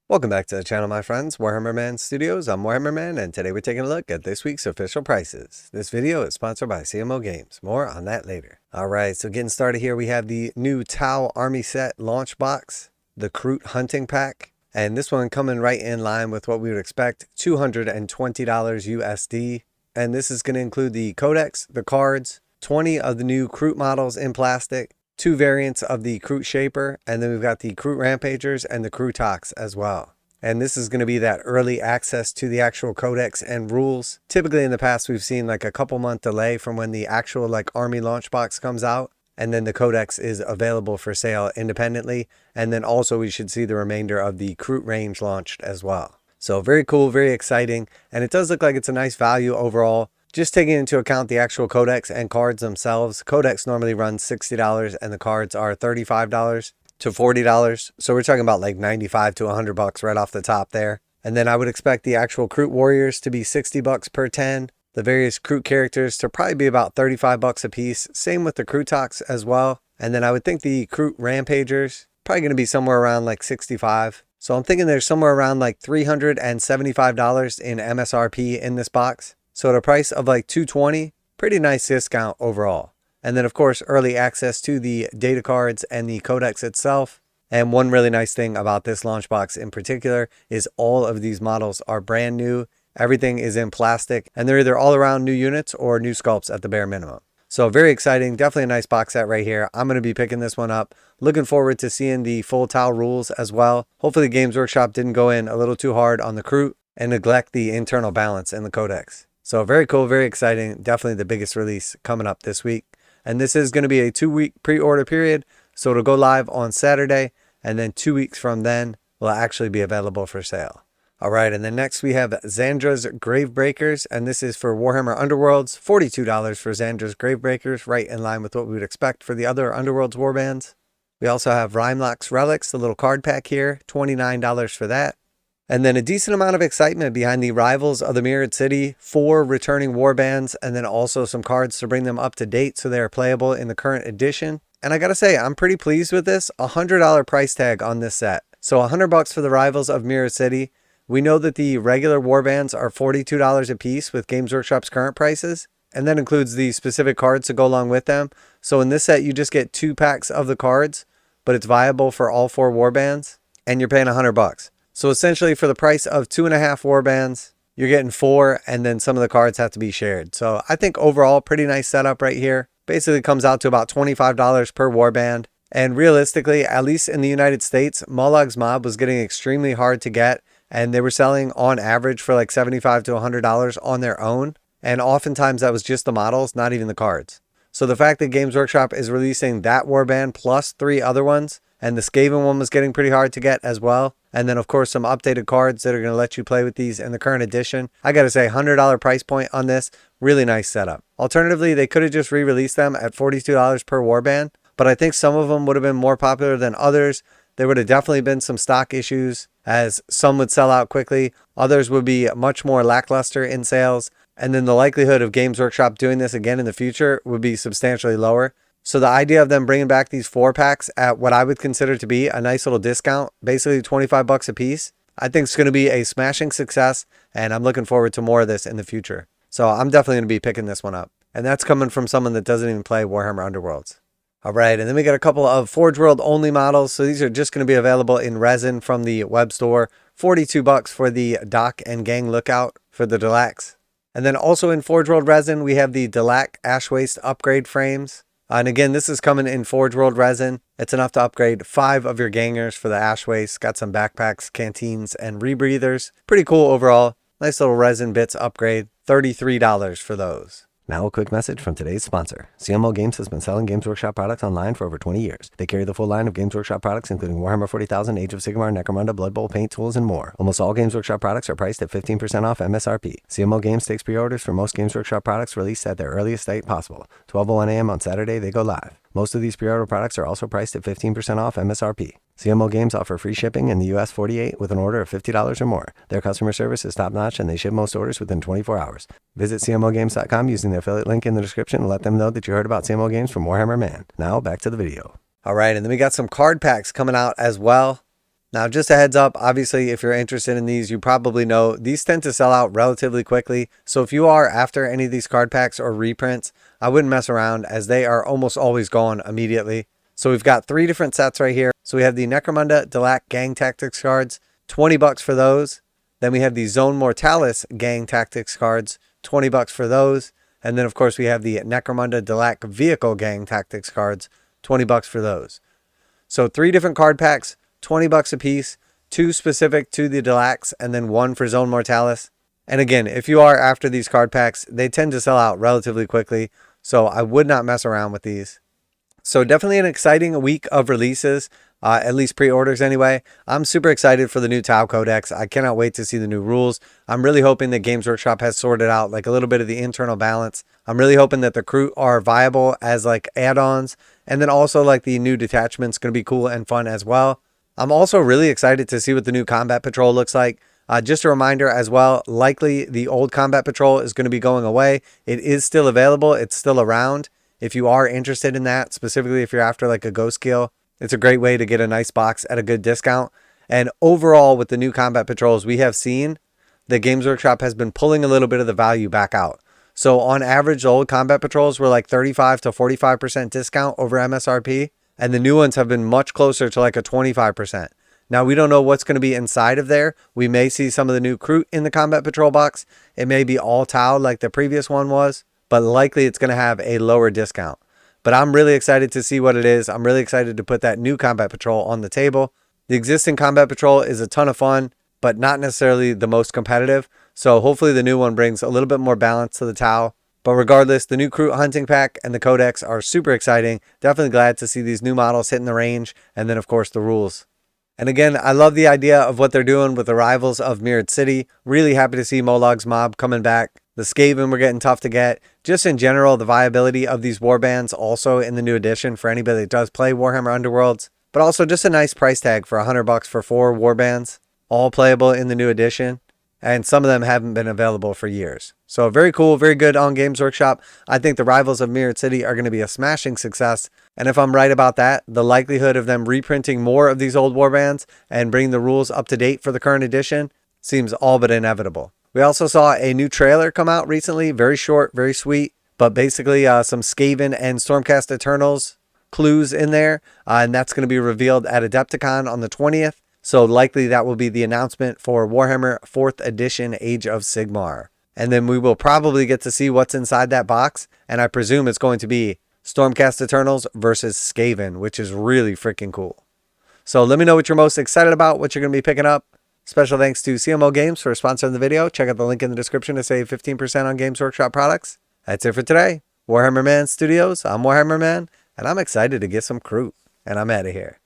Welcome back to the channel, my friends. Warhammer Man Studios. I'm Warhammer Man, and today we're taking a look at this week's official prices. This video is sponsored by CMO Games. More on that later. Alright, so getting started here, we have the new Tau Army Set Launch Box, the Kroot Hunting Pack, and this one coming right in line with what we would expect, $220 USD. And this is going to include the Codex, the cards, 20 of the new Kroot models in plastic, 2 variants of the Kroot Shaper, and then we've got the Kroot Rampagers and the Krootoks as well. And this is going to be that early access to the actual Codex and rules. Typically in the past, we've seen like a couple month delay from when the actual like Army Launch Box comes out, and then the Codex is available for sale independently. And then also we should see the remainder of the Kroot range launched as well. So very cool, very exciting. And it does look like it's a nice value overall. Just taking into account the actual Codex and cards themselves, Codex normally runs $60 and the cards are $35 to $40. So we're talking about like $95 to $100 right off the top there. And then I would expect the actual Kroot Warriors to be $60 per 10. The various Kroot characters to probably be about $35 a piece. Same with the Krootoks as well. And then I would think the Kroot Rampagers probably going to be somewhere around like $65. So I'm thinking there's somewhere around like $375 in MSRP in this box. So at a price of like $220, pretty nice discount overall. And then of course, early access to the data cards and the Codex itself. And one really nice thing about this launch box in particular is all of these models are brand new. Everything is in plastic and they're either all around new units or new sculpts at the bare minimum. So very exciting, definitely a nice box set right here. I'm going to be picking this one up. Looking forward to seeing the full Tau rules as well. Hopefully Games Workshop didn't go in a little too hard on the Kroot and neglect the internal balance in the Codex. So very cool, very exciting. Definitely the biggest release coming up this week. And this is going to be a 2-week pre-order period. So it'll go live on Saturday. And then 2 weeks from then will actually be available for sale. All right. And then next we have Zondra's Gravebreakers. And this is for Warhammer Underworlds. $42 for Zondra's Gravebreakers. Right in line with what we would expect for the other Underworlds warbands. We also have Rimelocked Relics, the little card pack here. $29 for that. And then a decent amount of excitement behind the Rivals of the Mirrored City, 4 returning warbands, and then also some cards to bring them up to date so they are playable in the current edition. And I gotta say, I'm pretty pleased with this. $100 price tag on this set. So $100 for the Rivals of Mirrored City. We know that the regular warbands are $42 a piece with Games Workshop's current prices. And that includes the specific cards to go along with them. So in this set, you just get 2 packs of the cards, but it's viable for all 4 warbands. And you're paying $100. So essentially for the price of 2.5 warbands, you're getting 4 and then some of the cards have to be shared. So I think overall pretty nice setup right here. Basically comes out to about $25 per warband. And realistically, at least in the United States, Mollog's Mob was getting extremely hard to get. And they were selling on average for like $75 to $100 on their own. And oftentimes that was just the models, not even the cards. So the fact that Games Workshop is releasing that warband plus 3 other ones, and the Skaven one was getting pretty hard to get as well. And then, of course, some updated cards that are going to let you play with these in the current edition. I got to say, $100 price point on this. Really nice setup. Alternatively, they could have just re-released them at $42 per warband. But I think some of them would have been more popular than others. There would have definitely been some stock issues, as some would sell out quickly. Others would be much more lackluster in sales. And then the likelihood of Games Workshop doing this again in the future would be substantially lower. So the idea of them bringing back these 4 packs at what I would consider to be a nice little discount, basically $25 a piece, I think it's going to be a smashing success, and I'm looking forward to more of this in the future. So I'm definitely going to be picking this one up. And that's coming from someone that doesn't even play Warhammer Underworlds. All right, and then we got a couple of forgeworld only models. So these are just going to be available in resin from the web store. $42 for the Doc and Gang Lookout for the Delaques. And then also in forgeworld resin, we have the Delaque Ashwaste upgrade frames. And again, this is coming in forgeworld resin. It's enough to upgrade 5 of your gangers for the Ashwaste. Got some backpacks, canteens, and rebreathers. Pretty cool overall. Nice little resin bits upgrade. $33 for those. Now a quick message from today's sponsor. CMO Games has been selling Games Workshop products online for over 20 years. They carry the full line of Games Workshop products, including Warhammer 40,000, Age of Sigmar, Necromunda, Blood Bowl, paint tools, and more. Almost all Games Workshop products are priced at 15% off MSRP. CMO Games takes pre-orders for most Games Workshop products released at their earliest date possible. 12:01 a.m. on Saturday, they go live. Most of these pre-order products are also priced at 15% off MSRP. CMO Games offer free shipping in the US 48 with an order of $50 or more. Their customer service is top-notch and they ship most orders within 24 hours. Visit CMOGames.com using the affiliate link in the description and let them know that you heard about CMO Games from Warhammer Man. Now back to the video. All right, and then we got some card packs coming out as well. Now, just a heads up, obviously, if you're interested in these, you probably know these tend to sell out relatively quickly. So if you are after any of these card packs or reprints, I wouldn't mess around as they are almost always gone immediately. So we've got 3 different sets right here. So we have the Necromunda Delaque Gang Tactics cards, 20 bucks for those. Then we have the Zone Mortalis Gang Tactics cards, 20 bucks for those. And then of course we have the Necromunda Delaque Vehicle Gang Tactics cards, 20 bucks for those. So 3 different card packs, 20 bucks a piece, 2 specific to the Delaques, and then 1 for Zone Mortalis. And again, if you are after these card packs, they tend to sell out relatively quickly, so I would not mess around with these. So definitely an exciting week of releases, at least pre-orders anyway. I'm super excited for the new Tau Codex. I cannot wait to see the new rules. I'm really hoping that Games Workshop has sorted out like a little bit of the internal balance. I'm really hoping that the Kroot are viable as like add-ons, and then also like the new detachment's going to be cool and fun as well. I'm also really excited to see what the new Combat Patrol looks like. Just a reminder as well, likely the old Combat Patrol is going to be going away. It is still available. It's still around. If you are interested in that, specifically if you're after like a ghost kill, it's a great way to get a nice box at a good discount. And overall, with the new Combat Patrols, we have seen that Games Workshop has been pulling a little bit of the value back out. So on average, the old Combat Patrols were like 35 to 45% discount over MSRP. And the new ones have been much closer to like a 25%. Now, we don't know what's going to be inside of there. We may see some of the new Kroot in the Combat Patrol box. It may be all Tau like the previous one was, but likely it's going to have a lower discount. But I'm really excited to see what it is. I'm really excited to put that new Combat Patrol on the table. The existing Combat Patrol is a ton of fun, but not necessarily the most competitive. So hopefully the new one brings a little bit more balance to the Tau. But regardless, the new Kroot Hunting Pack and the Codex are super exciting. Definitely glad to see these new models hitting the range. And then, of course, the rules. And again, I love the idea of what they're doing with the Rivals of Mirrored City. Really happy to see Mollog's Mob coming back. The Skaven were getting tough to get. Just in general, the viability of these warbands also in the new edition for anybody that does play Warhammer Underworlds. But also just a nice price tag for 100 bucks for 4 warbands. All playable in the new edition. And some of them haven't been available for years. So very cool, very good on Games Workshop. I think the Rivals of Mirrored City are going to be a smashing success. And if I'm right about that, the likelihood of them reprinting more of these old warbands and bringing the rules up to date for the current edition seems all but inevitable. We also saw a new trailer come out recently, very short, very sweet, but basically some Skaven and Stormcast Eternals clues in there. And that's going to be revealed at Adepticon on the 20th. So likely that will be the announcement for Warhammer 4th Edition Age of Sigmar. And then we will probably get to see what's inside that box. And I presume it's going to be Stormcast Eternals versus Skaven, which is really freaking cool. So let me know what you're most excited about, what you're going to be picking up. Special thanks to CMO Games for sponsoring the video. Check out the link in the description to save 15% on Games Workshop products. That's it for today. Warhammer Man Studios, I'm Warhammer Man, and I'm excited to get some Kroot. And I'm out of here.